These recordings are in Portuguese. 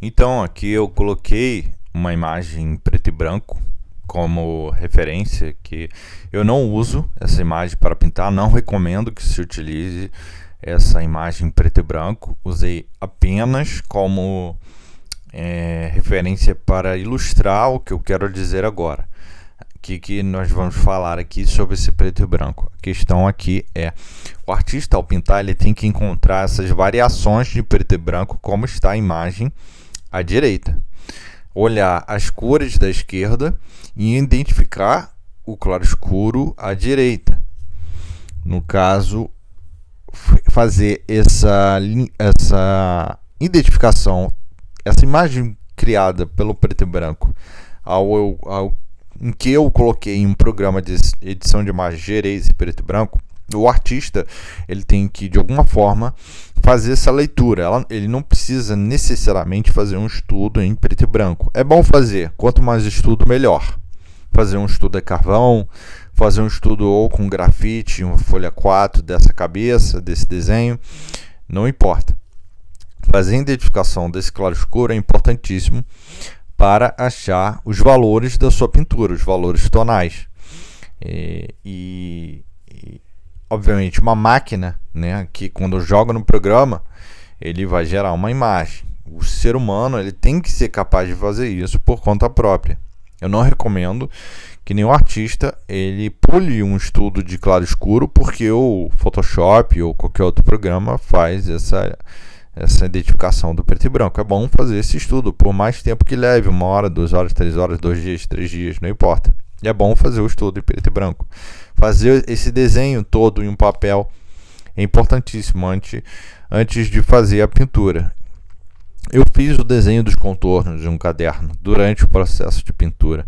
Então, aqui eu coloquei uma imagem em preto e branco como referência, que eu não uso essa imagem para pintar, não recomendo que se utilize essa imagem em preto e branco. Usei apenas como referência para ilustrar o que eu quero dizer agora. Que nós vamos falar aqui sobre esse preto e branco. A questão aqui é, o artista ao pintar ele tem que encontrar essas variações de preto e branco como está a imagem à direita. Olhar as cores da esquerda e identificar o claro-escuro à direita. No caso, fazer essa identificação, essa imagem criada pelo preto e branco em que eu coloquei em um programa de edição de imagem, gerei esse preto e branco, o artista ele tem que, de alguma forma, fazer essa leitura. Ele não precisa necessariamente fazer um estudo em preto e branco. É bom fazer, quanto mais estudo, melhor. Fazer um estudo a carvão, fazer um estudo ou com grafite, uma folha 4 dessa cabeça, desse desenho, não importa. Fazer a identificação desse claro-escuro é importantíssimo para achar os valores da sua pintura, os valores tonais. Obviamente, uma máquina, né, que quando joga no programa, ele vai gerar uma imagem. O ser humano ele tem que ser capaz de fazer isso por conta própria. Eu não recomendo que nenhum artista ele pule um estudo de claro-escuro, porque o Photoshop ou qualquer outro programa faz essa identificação do preto e branco. É bom fazer esse estudo, por mais tempo que leve, 1 hora, 2 horas, 3 horas, 2 dias, 3 dias, não importa. É bom fazer o estudo em preto e branco. Fazer esse desenho todo em um papel é importantíssimo antes de fazer a pintura. Eu fiz o desenho dos contornos de um caderno durante o processo de pintura.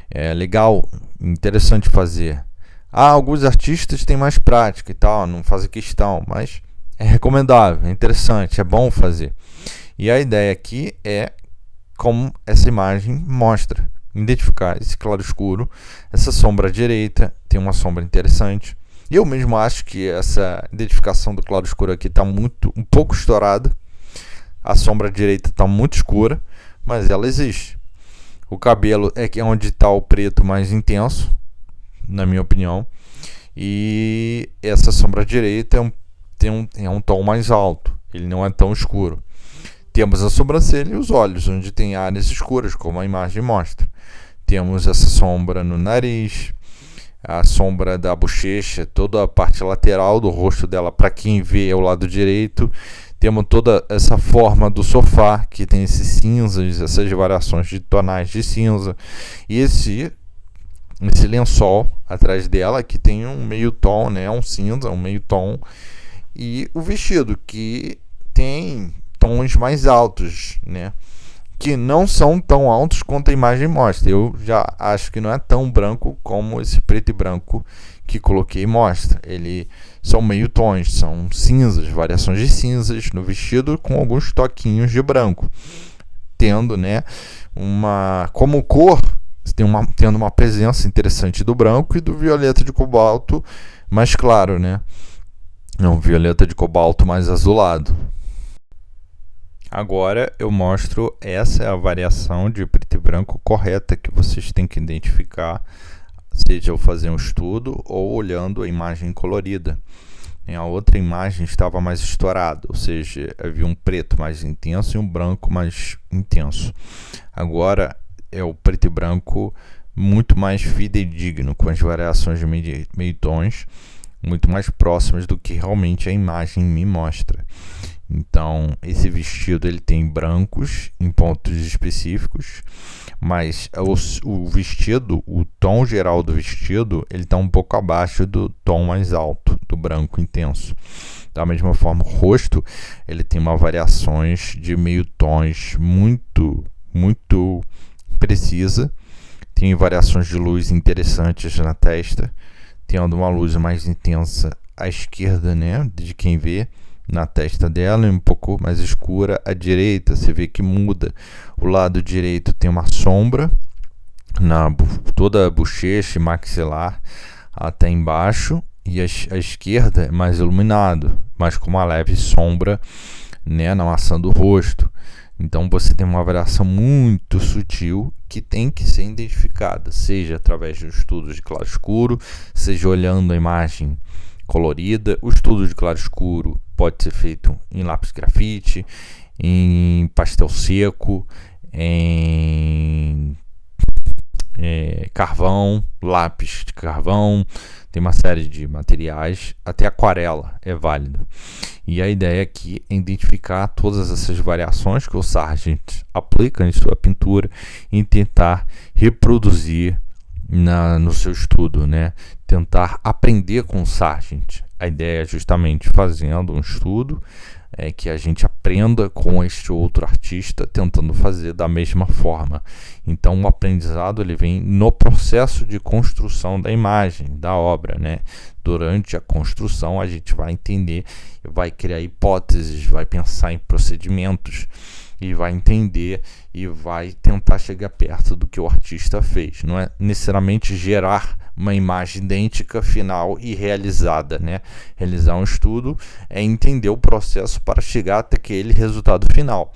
É legal, interessante fazer. Alguns artistas têm mais prática e tal, não fazem questão, mas é recomendável, é interessante, é bom fazer. E a ideia aqui é como essa imagem mostra. Identificar esse claro-escuro, essa sombra à direita, tem uma sombra interessante. E eu mesmo acho que essa identificação do claro-escuro aqui está um pouco estourada. A sombra à direita está muito escura, mas ela existe. O cabelo é onde está o preto mais intenso, na minha opinião. E essa sombra à direita é um tom mais alto, ele não é tão escuro. Temos a sobrancelha e os olhos, onde tem áreas escuras, como a imagem mostra. Temos essa sombra no nariz, a sombra da bochecha, toda a parte lateral do rosto dela, para quem vê ao lado direito. Temos toda essa forma do sofá, que tem esses cinzas, essas variações de tonais de cinza. E esse lençol atrás dela, que tem um meio tom, né, um cinza, um meio tom. E o vestido, que tem tons mais altos, né? Que não são tão altos quanto a imagem mostra. Eu já acho que não é tão branco como esse preto e branco que coloquei mostra. São meio tons, são cinzas, variações de cinzas no vestido com alguns toquinhos de branco. Tendo, né, como cor, tendo uma presença interessante do branco e do violeta de cobalto mais claro, né? Não, violeta de cobalto mais azulado. Agora eu mostro, essa é a variação de preto e branco correta que vocês têm que identificar, seja ao fazer um estudo ou olhando a imagem colorida. A outra imagem estava mais estourada, ou seja, havia um preto mais intenso e um branco mais intenso. Agora é o preto e branco muito mais fidedigno, com as variações de meio tons muito mais próximas do que realmente a imagem me mostra. Então, esse vestido ele tem brancos em pontos específicos, mas o vestido, o tom geral do vestido, ele está um pouco abaixo do tom mais alto, do branco intenso. Da mesma forma, o rosto ele tem uma variações de meio tons muito, muito precisa. Tem variações de luz interessantes na testa, tendo uma luz mais intensa à esquerda, né, de quem vê, na testa dela, e um pouco mais escura à direita. Você vê que muda. O lado direito tem uma sombra na toda a bochecha e maxilar até embaixo, e a esquerda é mais iluminado, mas com uma leve sombra, né, na maçã do rosto. Então você tem uma variação muito sutil que tem que ser identificada, seja através de um estudo de claro escuro, seja olhando a imagem colorida. O estudo de claro escuro pode ser feito em lápis grafite, em pastel seco, em carvão, lápis de carvão, tem uma série de materiais, até aquarela é válido. E a ideia aqui é identificar todas essas variações que o Sargent aplica em sua pintura e tentar reproduzir no seu estudo, né? Tentar aprender com o Sargent. A ideia é justamente fazendo um estudo que a gente aprenda com este outro artista tentando fazer da mesma forma. Então o aprendizado ele vem no processo de construção da imagem, da obra, né? Durante a construção a gente vai entender, vai criar hipóteses, vai pensar em procedimentos e vai entender e vai tentar chegar perto do que o artista fez. Não é necessariamente gerar uma imagem idêntica, final e realizada, né? Realizar um estudo é entender o processo para chegar até aquele resultado final.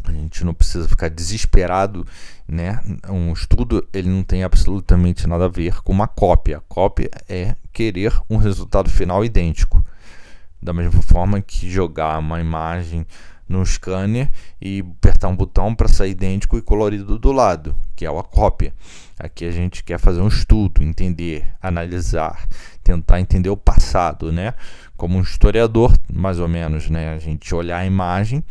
A gente não precisa ficar desesperado, né? Um estudo ele não tem absolutamente nada a ver com uma cópia. A cópia é querer um resultado final idêntico. Da mesma forma que jogar uma imagem no scanner e apertar um botão para sair idêntico e colorido do lado, que é a cópia. Aqui a gente quer fazer um estudo, entender, analisar, tentar entender o passado, né? Como um historiador, mais ou menos, né? A gente olhar a imagem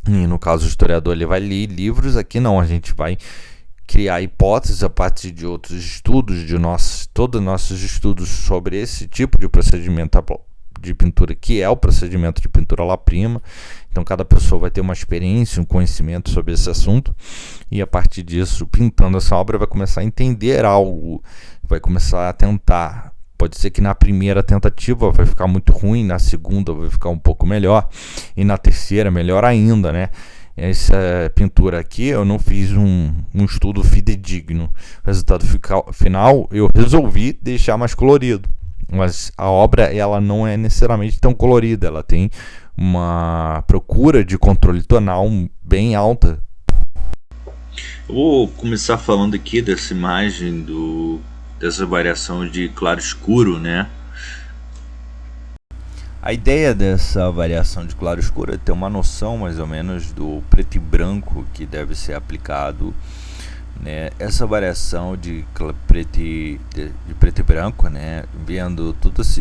e, no caso, o historiador ele vai ler livros. Aqui não, a gente vai criar hipóteses a partir de outros estudos, todos os nossos estudos sobre esse tipo de procedimento de pintura, que é o procedimento de pintura à la prima. Então cada pessoa vai ter uma experiência, um conhecimento sobre esse assunto, e a partir disso, pintando essa obra, vai começar a entender algo, vai começar a tentar. Pode ser que na primeira tentativa vai ficar muito ruim, na segunda vai ficar um pouco melhor, e na terceira melhor ainda, né? Essa pintura aqui eu não fiz um estudo fidedigno. O resultado final eu resolvi deixar mais colorido, mas a obra ela não é necessariamente tão colorida, ela tem uma procura de controle tonal bem alta. Eu vou começar falando aqui dessa imagem dessa variação de claro escuro, né? A ideia dessa variação de claro escuro é ter uma noção mais ou menos do preto e branco que deve ser aplicado, né? Essa variação de preto e branco, né? Vendo todos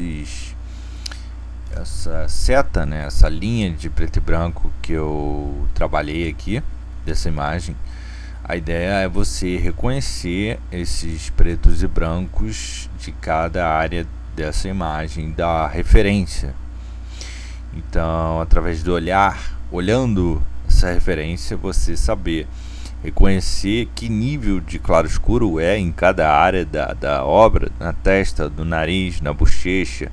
essa seta, né? Essa linha de preto e branco que eu trabalhei aqui dessa imagem. A ideia é você reconhecer esses pretos e brancos de cada área dessa imagem, da referência. Então, através do olhando essa referência, você saber reconhecer que nível de claro escuro é em cada área da obra, na testa, do nariz, na bochecha,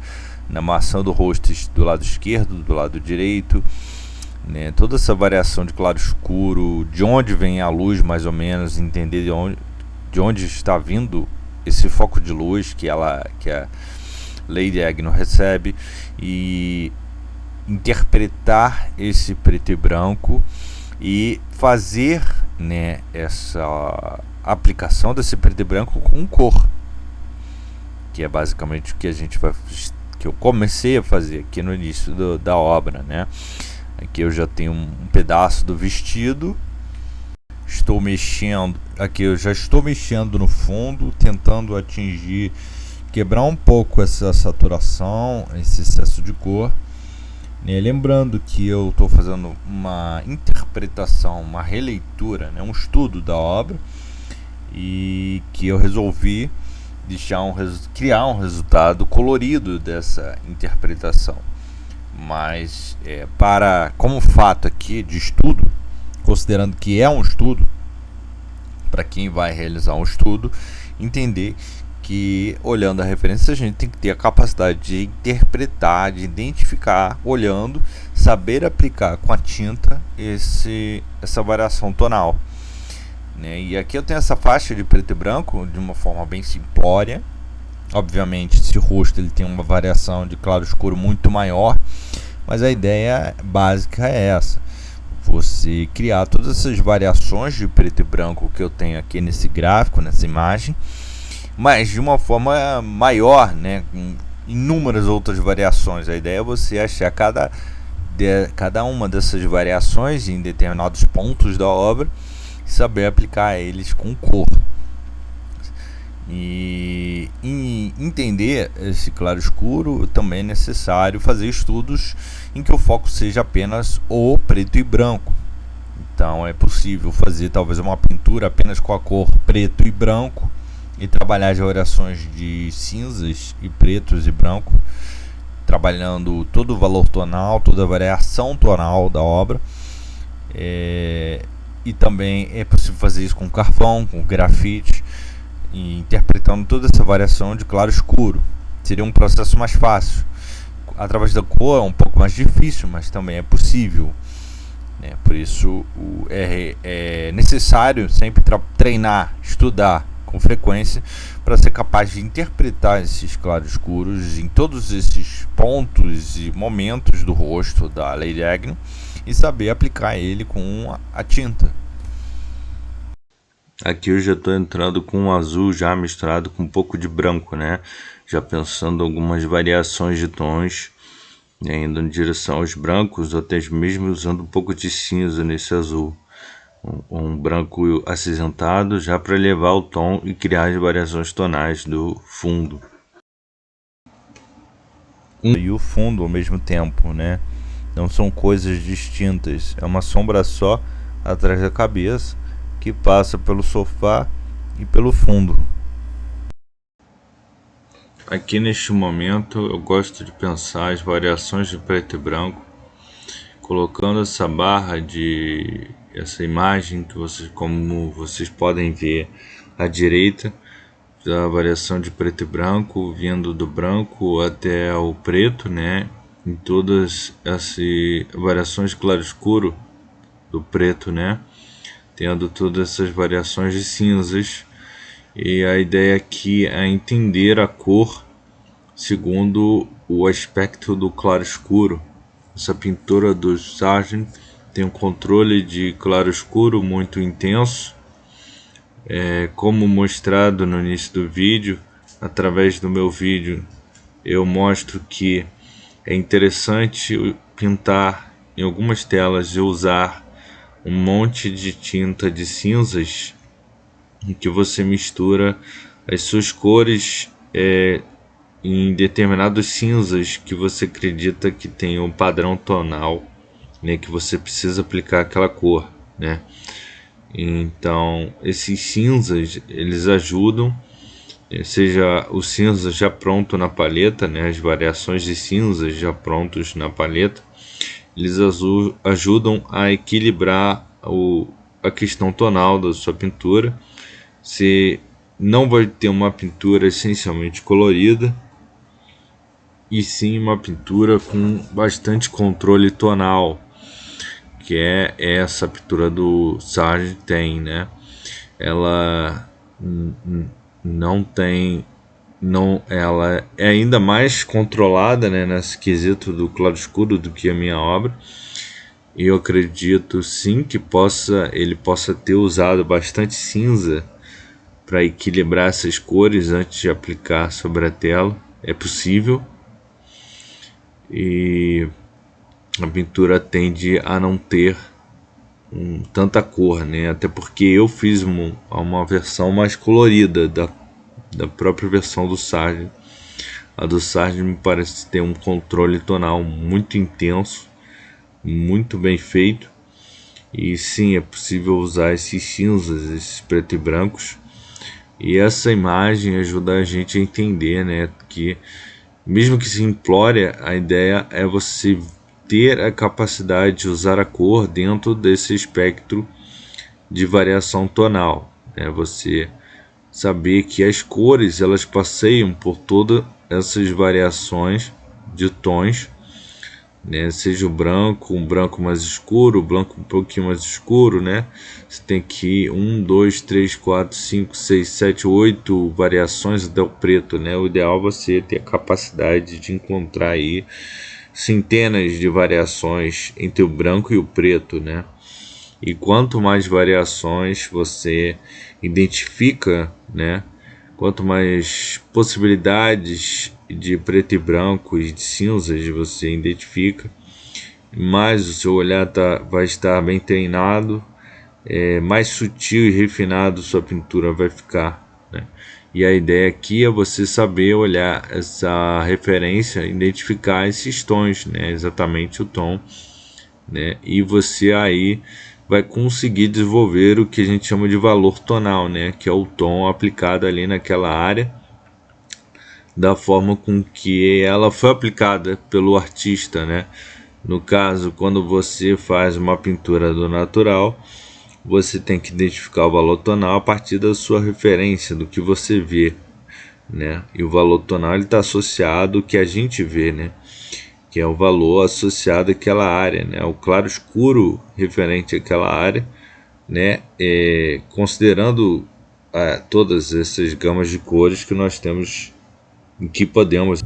na maçã do rosto do lado esquerdo, do lado direito, né? Toda essa variação de claro escuro, de onde vem a luz mais ou menos, entender de onde está vindo esse foco de luz que a Lady Agnew recebe, e interpretar esse preto e branco e fazer, né, essa aplicação desse preto e branco com cor, que é basicamente o que que eu comecei a fazer aqui no início da obra, né? Aqui eu já tenho um pedaço do vestido, estou mexendo, aqui eu já estou mexendo no fundo, tentando quebrar um pouco essa saturação, esse excesso de cor, né? Lembrando que eu estou fazendo uma interpretação, uma releitura, né? Um estudo da obra, e que eu resolvi criar um resultado colorido dessa interpretação. Mas como fato aqui de estudo, considerando que é um estudo, para quem vai realizar um estudo, entender que olhando a referência a gente tem que ter a capacidade de interpretar, de identificar, olhando, saber aplicar com a tinta essa variação tonal, né? E aqui eu tenho essa faixa de preto e branco de uma forma bem simplória. Obviamente esse rosto ele tem uma variação de claro escuro muito maior, mas a ideia básica é essa. você criar todas essas variações de preto e branco que eu tenho aqui nesse gráfico, nessa imagem, mas de uma forma maior, né, com inúmeras outras variações. A ideia é você achar cada uma dessas variações em determinados pontos da obra e saber aplicar eles com cor. E entender esse claro escuro também é necessário fazer estudos em que o foco seja apenas o preto e branco. Então é possível fazer talvez uma pintura apenas com a cor preto e branco e trabalhar as variações de cinzas e pretos e branco, trabalhando todo o valor tonal, toda a variação tonal da obra. E também é possível fazer isso com carvão, com grafite, e interpretando toda essa variação de claro escuro. Seria um processo mais fácil. Através da cor é um pouco mais difícil, mas também é possível, né? Por isso é necessário sempre treinar, estudar com frequência para ser capaz de interpretar esses claros escuros em todos esses pontos e momentos do rosto da Lady Agnew e saber aplicar ele com a tinta. Aqui eu já estou entrando com um azul já misturado com um pouco de branco, né? Já pensando algumas variações de tons, né? Indo em direção aos brancos, ou até mesmo usando um pouco de cinza nesse azul. Um branco acinzentado já para elevar o tom e criar as variações tonais do fundo. E o fundo ao mesmo tempo, né? Não são coisas distintas, é uma sombra só atrás da cabeça que passa pelo sofá e pelo fundo. Aqui neste momento eu gosto de pensar as variações de preto e branco, colocando essa barra essa imagem que como vocês podem ver à direita, da variação de preto e branco, vindo do branco até o preto, né? Em todas essas variações de claro escuro do preto, né? Tendo todas essas variações de cinzas, e a ideia aqui é entender a cor segundo o aspecto do claro escuro. Essa pintura do Sargent tem um controle de claro escuro muito intenso, como mostrado no início do vídeo. Através do meu vídeo eu mostro que é interessante pintar em algumas telas e usar um monte de tinta de cinzas em que você mistura as suas cores em determinados cinzas que você acredita que tem um padrão tonal, né, que você precisa aplicar aquela cor, né? Então esses cinzas eles ajudam, seja o cinza já pronto na paleta, né, as variações de cinzas já prontos na paleta, eles ajudam a equilibrar a questão tonal da sua pintura. Você não vai ter uma pintura essencialmente colorida, e sim uma pintura com bastante controle tonal, que é essa pintura do Sargent tem, né? Ela não tem, ela é ainda mais controlada, né, nesse quesito do claro escuro do que a minha obra. E eu acredito sim que ele possa ter usado bastante cinza para equilibrar essas cores antes de aplicar sobre a tela. É possível. E a pintura tende a não ter tanta cor, né? Até porque eu fiz uma versão mais colorida da própria versão do Sargent. A do Sargent me parece ter um controle tonal muito intenso, muito bem feito. E sim, é possível usar esses cinzas, esses preto e brancos. E essa imagem ajuda a gente a entender, né, que mesmo que se implore, a ideia é você ter a capacidade de usar a cor dentro desse espectro de variação tonal, né? Você saber que as cores elas passeiam por todas essas variações de tons, né? Seja o branco, um branco mais escuro, o branco um pouquinho mais escuro, né? Você tem que 1, 2, 3, 4, 5, 6, 7, 8 variações até o preto, né? O ideal é você ter a capacidade de encontrar aí centenas de variações entre o branco e o preto, né? E quanto mais variações você identifica, né? Quanto mais possibilidades de preto e branco e de cinzas você identifica, mais o seu olhar vai estar bem treinado, mais sutil e refinado sua pintura vai ficar, né? E a ideia aqui é você saber olhar essa referência, identificar esses tons, né? Exatamente o tom, né? E você aí vai conseguir desenvolver o que a gente chama de valor tonal, né? Que é o tom aplicado ali naquela área, da forma com que ela foi aplicada pelo artista, né? No caso, quando você faz uma pintura do natural, você tem que identificar o valor tonal a partir da sua referência, do que você vê, né? E o valor tonal está associado ao que a gente vê, né? Que é o valor associado àquela área, né? O claro escuro referente àquela área, né? Considerando todas essas gamas de cores que nós temos, que podemos